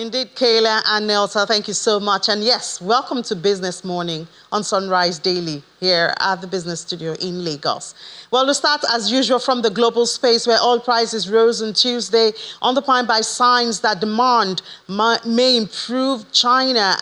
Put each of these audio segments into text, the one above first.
Indeed, Kayla and Nelsa, thank you so much. And yes, welcome to Business Morning on Sunrise Daily here at the Business Studio in Lagos. Well, to start as usual from the global space where oil prices rose on Tuesday, underpinned by signs that demand may improve in China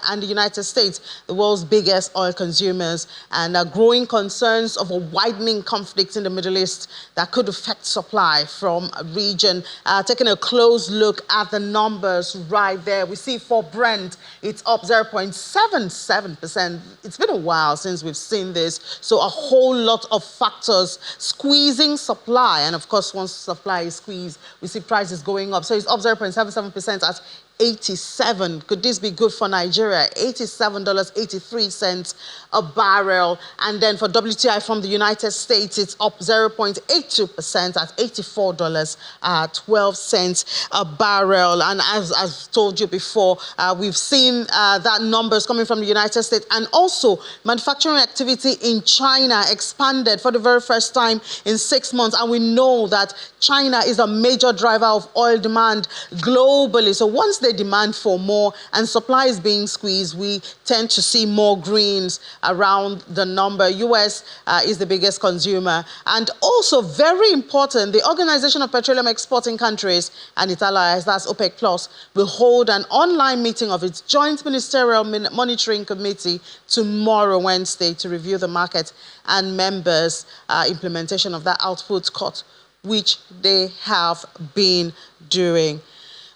and the United States, the world's biggest oil consumers, and growing concerns of a widening conflict in the Middle East that could affect supply from a region. Taking a close look at the numbers right there, we see for Brent, it's up 0.77%. It's been a while since we've seen this, so a whole lot of factors squeezing supply, and of course once supply is squeezed we see prices going up. So it's up 0.77% at 87. Could this be good for Nigeria? $87.83 a barrel. And then for WTI from the United States, it's up 0.82% at $84.12 a barrel. And as I've told you before, we've seen that numbers coming from the United States, and also manufacturing activity in China expanded for the very first time in 6 months. And we know that China is a major driver of oil demand globally. So once they demand for more and supply is being squeezed, we tend to see more greens around the number. US is the biggest consumer. And also very important, the Organization of Petroleum Exporting Countries and its allies, that's OPEC Plus, will hold an online meeting of its Joint Ministerial Monitoring Committee tomorrow, Wednesday, to review the market and members' implementation of that output cut, which they have been doing.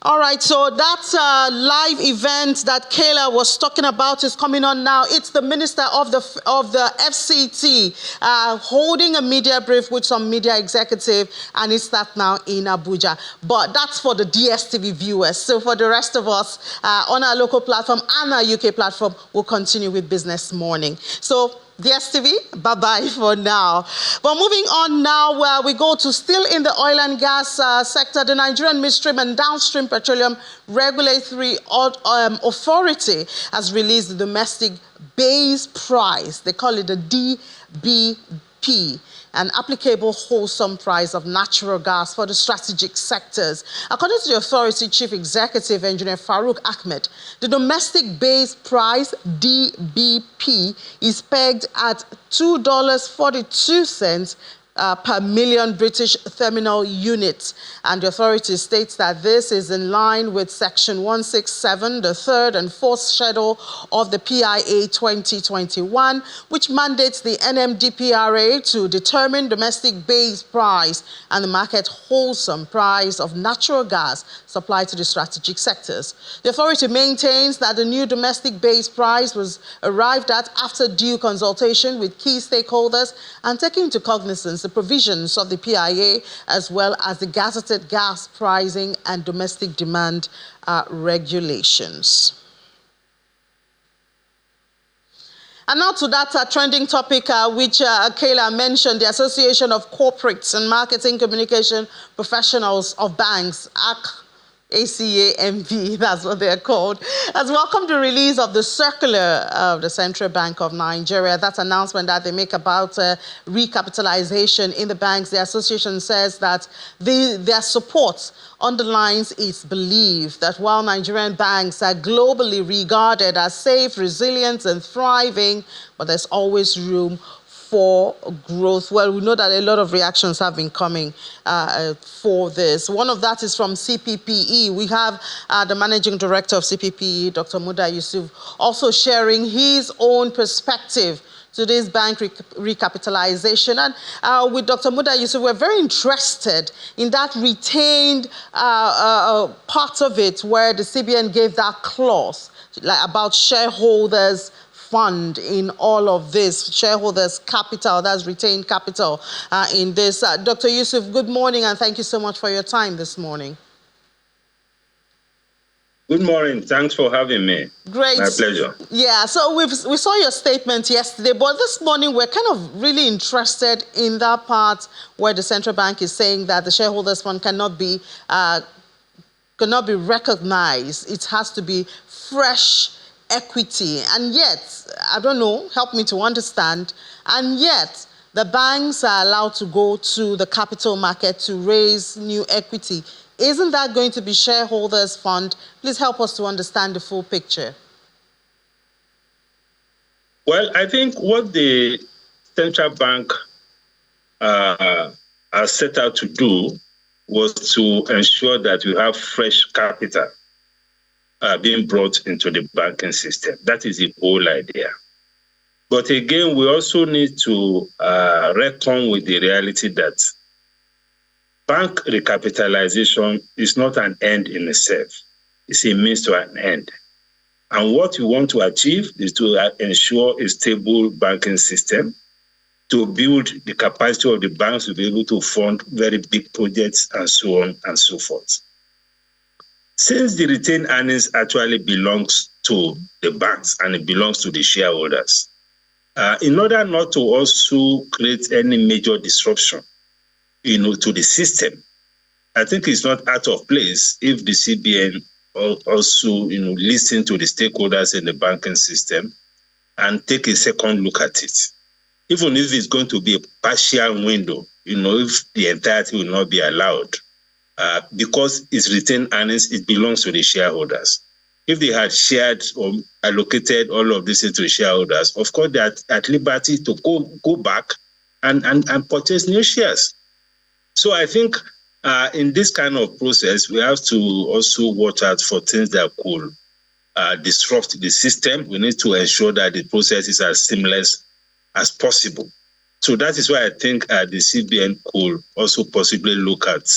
All right, so that live event that Kayla was talking about is coming on now. It's the Minister of the FCT holding a media brief with some media executive, and it's that now in Abuja. But that's for the DSTV viewers. So for the rest of us on our local platform and our UK platform, we'll continue with Business Morning. So DSTV, bye-bye for now. But moving on now, where we go to still in the oil and gas sector, the Nigerian Midstream and Downstream Petroleum Regulatory Authority has released the domestic base price. They call it the DBP, an applicable wholesome price of natural gas for the strategic sectors. According to the authority chief executive, Engineer Farouk Ahmed, the domestic base price, DBP, is pegged at $2.42 per million British thermal units. And the authority states that this is in line with Section 167, the third and fourth schedule of the PIA 2021, which mandates the NMDPRA to determine domestic base price and the market wholesome price of natural gas supplied to the strategic sectors. The authority maintains that the new domestic base price was arrived at after due consultation with key stakeholders and taking into cognizance the provisions of the PIA as well as the gazetted gas pricing and domestic demand regulations. And now to that trending topic which Kayla mentioned, the Association of Corporates and Marketing Communication Professionals of Banks, ACAMB, that's what they're called, has welcomed the release of the circular of the Central Bank of Nigeria. That announcement that they make about recapitalization in the banks. The association says that their support underlines its belief that while Nigerian banks are globally regarded as safe, resilient, and thriving, but there's always room for growth. Well, we know that a lot of reactions have been coming for this. One of that is from CPPE. We have the managing director of CPPE, Dr. Muda Yusuf, also sharing his own perspective to this bank recapitalization. And with Dr. Muda Yusuf, we're very interested in that retained part of it where the CBN gave that clause about shareholders fund in all of this, shareholders capital, that's retained capital in this. Dr. Yusuf, good morning, and thank you so much for your time this morning. Good morning. Thanks for having me. Great. My pleasure. Yeah, so we saw your statement yesterday, but this morning we're kind of really interested in that part where the central bank is saying that the shareholders fund cannot be recognized. It has to be fresh equity. And yet, I don't know, help me to understand, and yet the banks are allowed to go to the capital market to raise new equity Isn't that going to be Shareholders Fund? Please help us to understand the full picture. Well, I think what the central bank has set out to do was to ensure that we have fresh capital being brought into the banking system. That is the whole idea. But again, we also need to reckon with the reality that bank recapitalization is not an end in itself. It's a means to an end. And what we want to achieve is to ensure a stable banking system, to build the capacity of the banks to be able to fund very big projects and so on and so forth. Since the retained earnings actually belongs to the banks and it belongs to the shareholders, in order not to also create any major disruption, to the system, I think it's not out of place if the CBN also, listen to the stakeholders in the banking system and take a second look at it. Even if it's going to be a partial window, if the entirety will not be allowed, because it's retained earnings, it belongs to the shareholders. If they had shared or allocated all of this into shareholders, of course, they are at liberty to go back and purchase new shares. So I think in this kind of process, we have to also watch out for things that could disrupt the system. We need to ensure that the process is as seamless as possible. So that is why I think the CBN could also possibly look at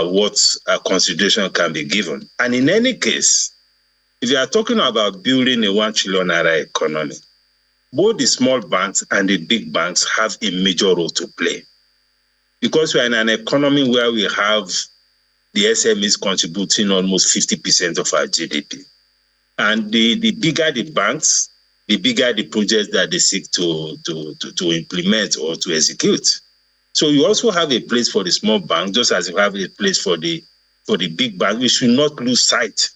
what consideration can be given. And in any case, if you are talking about building a 1 trillion naira economy, both the small banks and the big banks have a major role to play. Because we are in an economy where we have the SMEs contributing almost 50% of our GDP. And the bigger the banks, the bigger the projects that they seek to implement or to execute. So you also have a place for the small bank, just as you have a place for the big bank. We should not lose sight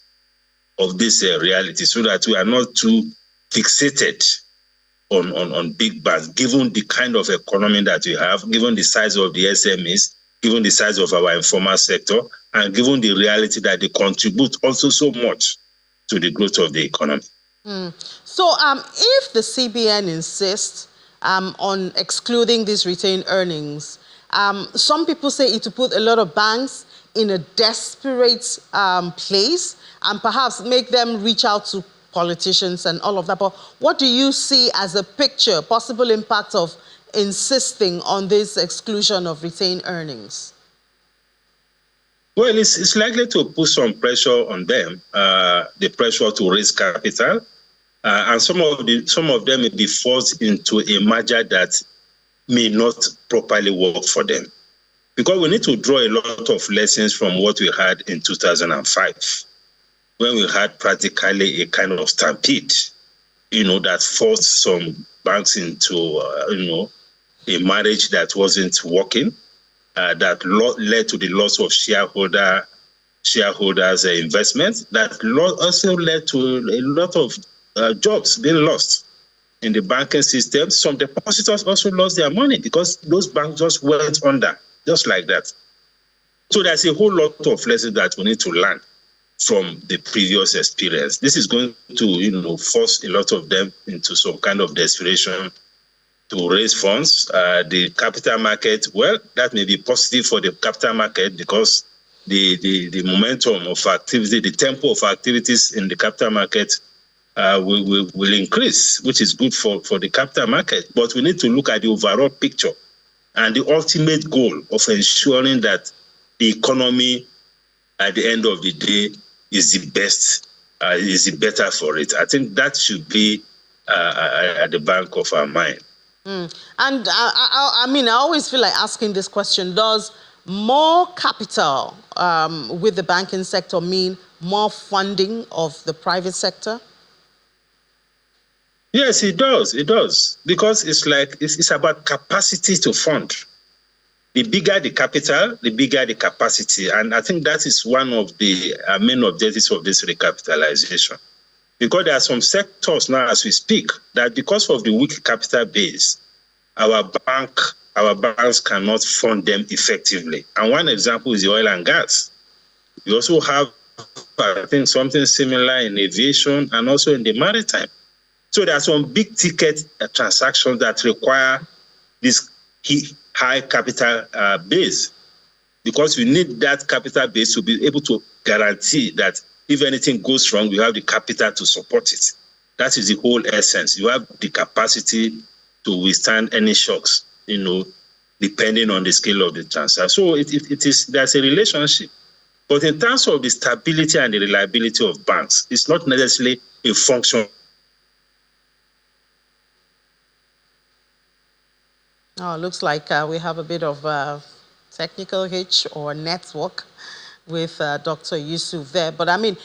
of this reality so that we are not too fixated on big banks, given the kind of economy that we have, given the size of the SMEs, given the size of our informal sector, and given the reality that they contribute also so much to the growth of the economy. So if the CBN insists on excluding these retained earnings, some people say it will put a lot of banks in a desperate place and perhaps make them reach out to politicians and all of that. But what do you see as a picture, possible impact of insisting on this exclusion of retained earnings? Well, it's likely to put some pressure on them, the pressure to raise capital, and some of them may be forced into a merger that may not properly work for them. Because we need to draw a lot of lessons from what we had in 2005, when we had practically a kind of stampede, that forced some banks into, a marriage that wasn't working, that led to the loss of shareholders' investments, that also led to a lot of jobs being lost in the banking system. Some depositors also lost their money because those banks just went under, just like that. So there's a whole lot of lessons that we need to learn from the previous experience. This is going to, force a lot of them into some kind of desperation to raise funds. The capital market, well, that may be positive for the capital market because the momentum of activity, the tempo of activities in the capital market will increase, which is good for the capital market. But we need to look at the overall picture and the ultimate goal of ensuring that the economy at the end of the day is the best, is the better for it. I think that should be at the back of our mind. And I always feel like asking this question: does more capital with the banking sector mean more funding of the private sector? Yes, it does. It does, because it's about capacity to fund. The bigger the capital, the bigger the capacity, and I think that is one of the main objectives of this recapitalization. Because there are some sectors now, as we speak, that because of the weak capital base, our banks cannot fund them effectively. And one example is the oil and gas. We also have, I think, something similar in aviation and also in the maritime. So there are some big ticket transactions that require this high capital base, because you need that capital base to be able to guarantee that if anything goes wrong, you have the capital to support it. That is the whole essence. You have the capacity to withstand any shocks, depending on the scale of the transaction. So there's a relationship. But in terms of the stability and the reliability of banks, it's not necessarily a function. Oh, looks like we have a bit of technical hitch or network with Dr. Yusuf there. But I mean,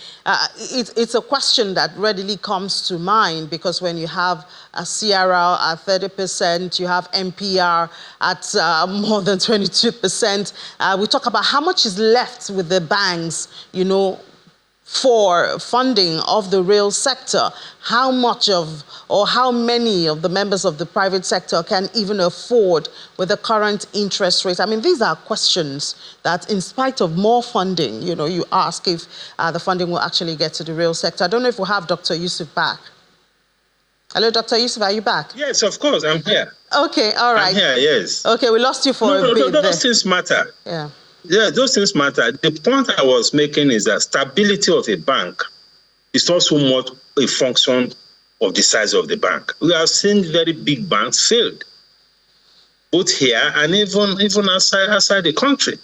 it's a question that readily comes to mind, because when you have a CRR at 30%, you have MPR at more than 22%, we talk about how much is left with the banks, for funding of the real sector. How much of, or how many of the members of the private sector can even afford with the current interest rate? I mean, these are questions that, in spite of more funding, you ask if the funding will actually get to the real sector. I don't know if we'll have Dr. Yusuf back. Hello, Dr. Yusuf, are you back? Yes, of course, I'm here. Okay, all right. I'm here, yes. Okay, we lost you for a bit. Those things matter. Yeah. Yeah, those things matter. The point I was making is that stability of a bank is not so much a function of the size of the bank. We have seen very big banks failed, both here and even outside the country.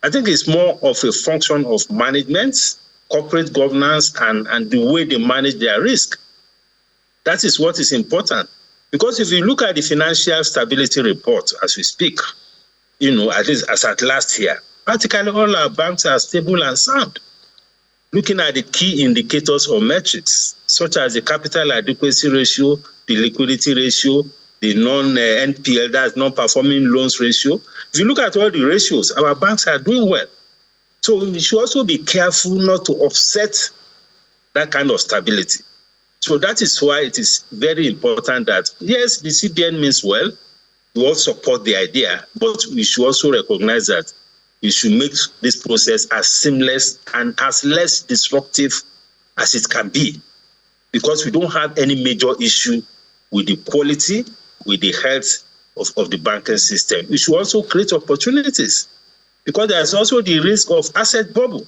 I think it's more of a function of management, corporate governance, and the way they manage their risk. That is what is important. Because if you look at the financial stability report as we speak, at least as at last year, practically all our banks are stable and sound. Looking at the key indicators or metrics, such as the capital adequacy ratio, the liquidity ratio, the non-NPL, that's non-performing loans ratio. If you look at all the ratios, our banks are doing well. So we should also be careful not to offset that kind of stability. So that is why it is very important that, yes, the CBN means well, we all support the idea, but we should also recognize that we should make this process as seamless and as less disruptive as it can be, because we don't have any major issue with the quality, with the health of the banking system. We should also create opportunities, because there's also the risk of asset bubble.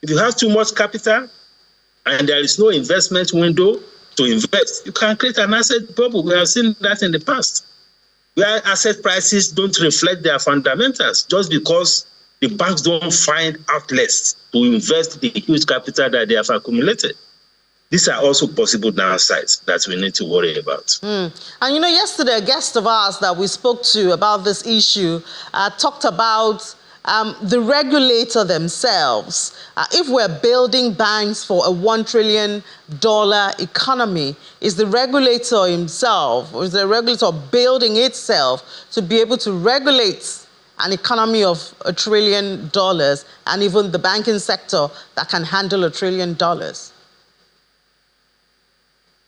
If you have too much capital and there is no investment window to invest, you can create an asset bubble. We have seen that in the past, where asset prices don't reflect their fundamentals just because the banks don't find outlets to invest the huge capital that they have accumulated. These are also possible downsides that we need to worry about. And yesterday, a guest of ours that we spoke to about this issue talked about the regulator themselves. If we're building banks for a $1 trillion economy, is the regulator himself, or is the regulator building itself to be able to regulate an economy of $1 trillion, and even the banking sector that can handle $1 trillion?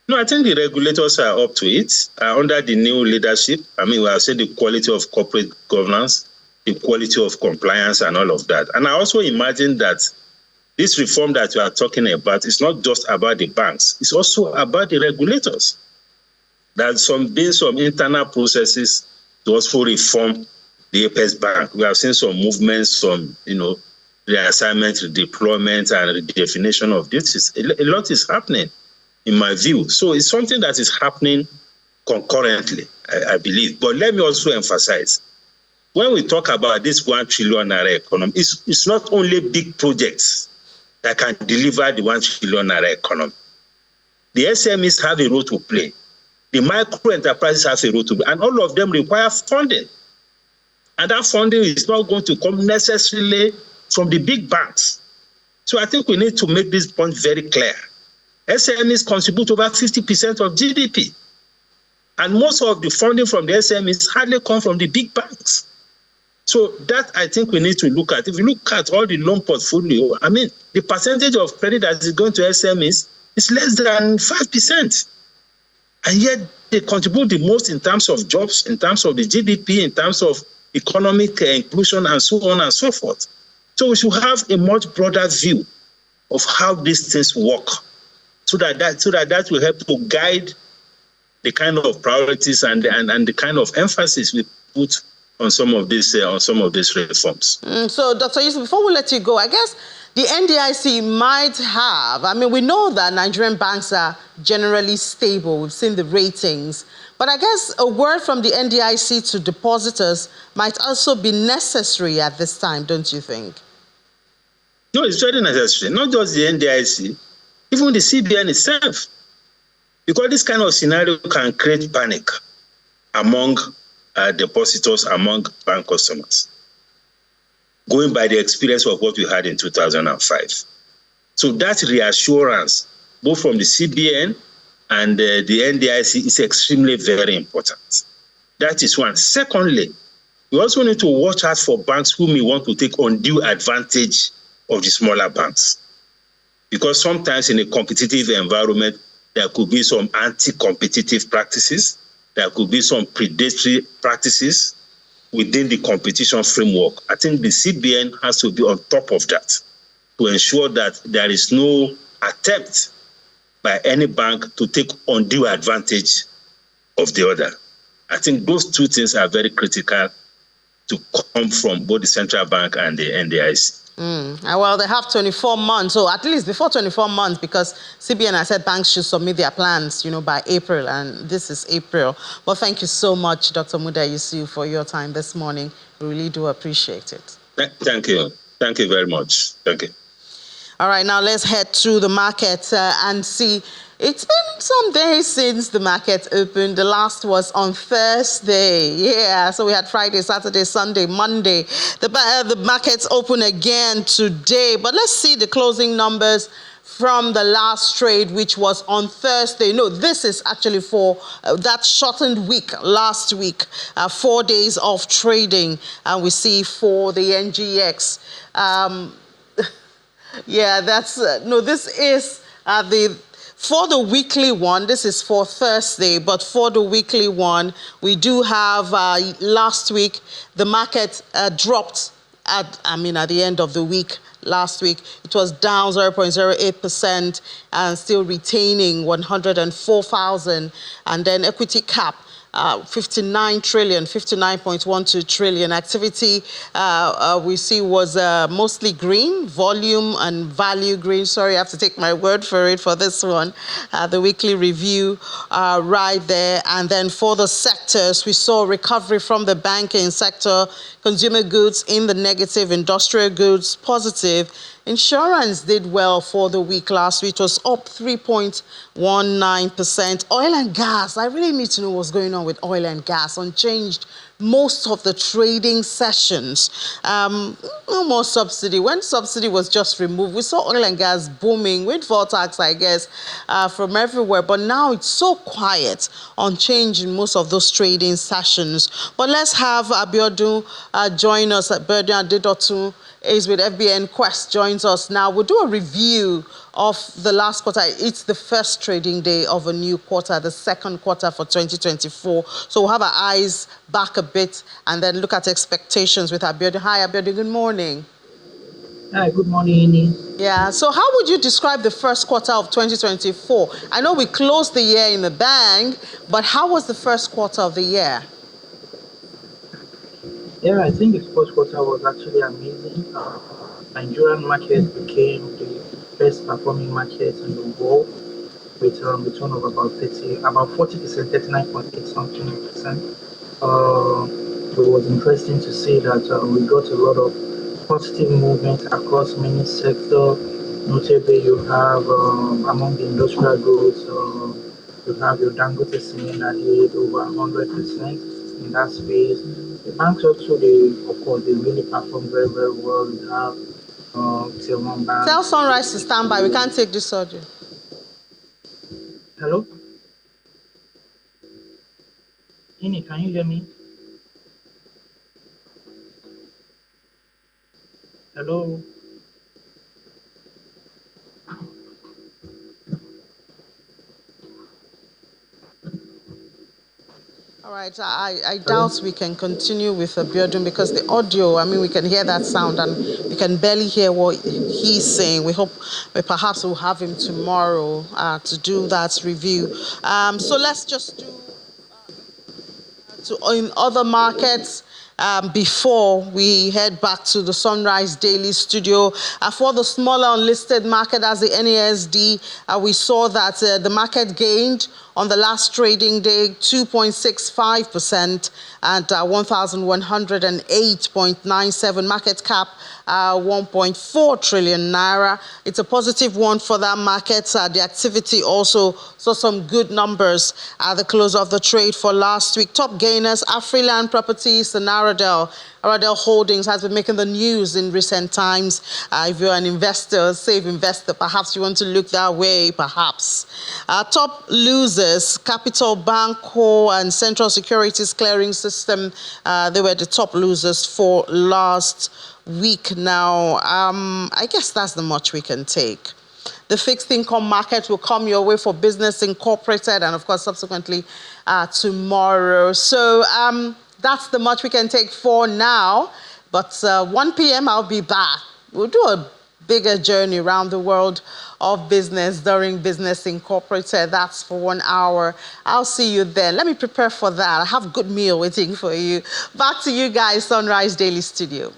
No, I think the regulators are up to it. Under the new leadership, we have seen the quality of corporate governance, the quality of compliance, and all of that. And I also imagine that this reform that we are talking about is not just about the banks, it's also about the regulators. There's been some internal processes to also reform the Apex Bank. We have seen some movements, some, reassignment, redeployment, and redefinition of duties. A lot is happening, in my view. So it's something that is happening concurrently, I believe. But let me also emphasize, when we talk about this $1 trillion economy, it's not only big projects that can deliver the $1 trillion economy. The SMEs have a role to play. The micro enterprises have a role to play, and all of them require funding. And that funding is not going to come necessarily from the big banks. So I think we need to make this point very clear. SMEs contribute over 50% of GDP. And most of the funding from the SMEs hardly come from the big banks. So that I think we need to look at. If you look at all the loan portfolio, the percentage of credit that is going to SMEs is less than 5%. And yet they contribute the most in terms of jobs, in terms of the GDP, in terms of economic inclusion, and so on and so forth. So we should have a much broader view of how these things work, so that will help to guide the kind of priorities and the kind of emphasis we put on some of these reforms. So, Dr. Yusuf, before we let you go, I guess the NDIC might have, I mean, we know that Nigerian banks are generally stable. We've seen the ratings. But I guess a word from the NDIC to depositors might also be necessary at this time, don't you think? No, it's very necessary. Not just the NDIC, even the CBN itself. Because this kind of scenario can create panic among depositors, among bank customers, going by the experience of what we had in 2005. So that reassurance, both from the CBN and the NDIC, is extremely very important. That is one. Secondly, we also need to watch out for banks who may want to take undue advantage of the smaller banks. Because sometimes in a competitive environment, there could be some anti-competitive practices, there could be some predatory practices within the competition framework. I think the CBN has to be on top of that to ensure that there is no attempt by any bank to take undue advantage of the other. I think those two things are very critical to come from both the central bank and the NDIC. Well, they have 24 months, or at least before 24 months, because CBN has said banks should submit their plans, by April, and this is April. Well, thank you so much, Dr. Muda Yusuf, for your time this morning. We really do appreciate it. Thank you. Thank you very much. Thank you. All right, now let's head to the market and see. It's been some days since the market opened. The last was on Thursday. Yeah, so we had Friday, Saturday, Sunday, Monday. The markets open again today. But let's see the closing numbers from the last trade, which was on Thursday. No, this is actually for that shortened week, last week, 4 days of trading. And we see for the NGX. Yeah, that's, no, this is for the weekly one, this is for Thursday, but for the weekly one, we do have last week, the market dropped at the end of the week. Last week, it was down 0.08% and still retaining 104,000. And then equity cap, 59 trillion, 59.12 trillion. Activity we see was mostly green, volume and value green. Sorry, I have to take my word for it for this one. The weekly review right there. And then for the sectors, we saw recovery from the banking sector, consumer goods in the negative, industrial goods positive. Insurance did well for the week last week. It was up 3.19%. Oil and gas, I really need to know what's going on with oil and gas. Unchanged most of the trading sessions. No more subsidy. When subsidy was just removed, we saw oil and gas booming with Vortex, I guess, from everywhere. But now it's so quiet, unchanged in most of those trading sessions. But let's have Abiodun join us. Abiodun Adedotun is with FBN Quest, joins us now. We'll do a review of the last quarter. It's the first trading day of a new quarter, the second quarter for 2024. So we'll have our eyes back a bit and then look at expectations with Abiodun. Hi, Abiodun, good morning. Hi, good morning, Ini. Yeah, so how would you describe the first quarter of 2024? I know we closed the year in the bang, but how was the first quarter of the year? Yeah, I think the first quarter was actually amazing. Nigerian market became the best performing market in the world with a return of about 40%, 39.8 something percent. It was interesting to see that we got a lot of positive movement across many sectors. Notably, you have among the industrial goods, you have your Dangote cement that hit over 100% in that space. The banks also, of course, they really perform very, very well. We have Tier 1 banks. Tell Sunrise to stand by. We can't take this audio. Hello? Ini, can you hear me? Hello? All right, I doubt we can continue with Abiodun because the audio, I mean, we can hear that sound and we can barely hear what he's saying. We hope perhaps we'll have him tomorrow to do that review. So let's just do in other markets. Before we head back to the Sunrise Daily Studio. For the smaller unlisted market as the NASD, we saw that the market gained on the last trading day 2.65% and 1,108.97 market cap, 1.4 trillion naira. It's a positive one for that market. The activity also saw some good numbers at the close of the trade for last week. Top gainers, Afriland Properties and Aradel Holdings has been making the news in recent times. If you're an investor, safe investor, perhaps you want to look that way, perhaps. Top losers, Capital Bank, Co. and Central Securities Clearing System, they were the top losers for last week now. I guess that's the much we can take. The fixed income market will come your way for Business Incorporated and, of course, subsequently tomorrow. So that's the much we can take for now. But 1 p.m. I'll be back. We'll do a bigger journey around the world of business during Business Incorporated. That's for 1 hour. I'll see you then. Let me prepare for that. I have a good meal waiting for you. Back to you guys, Sunrise Daily Studio.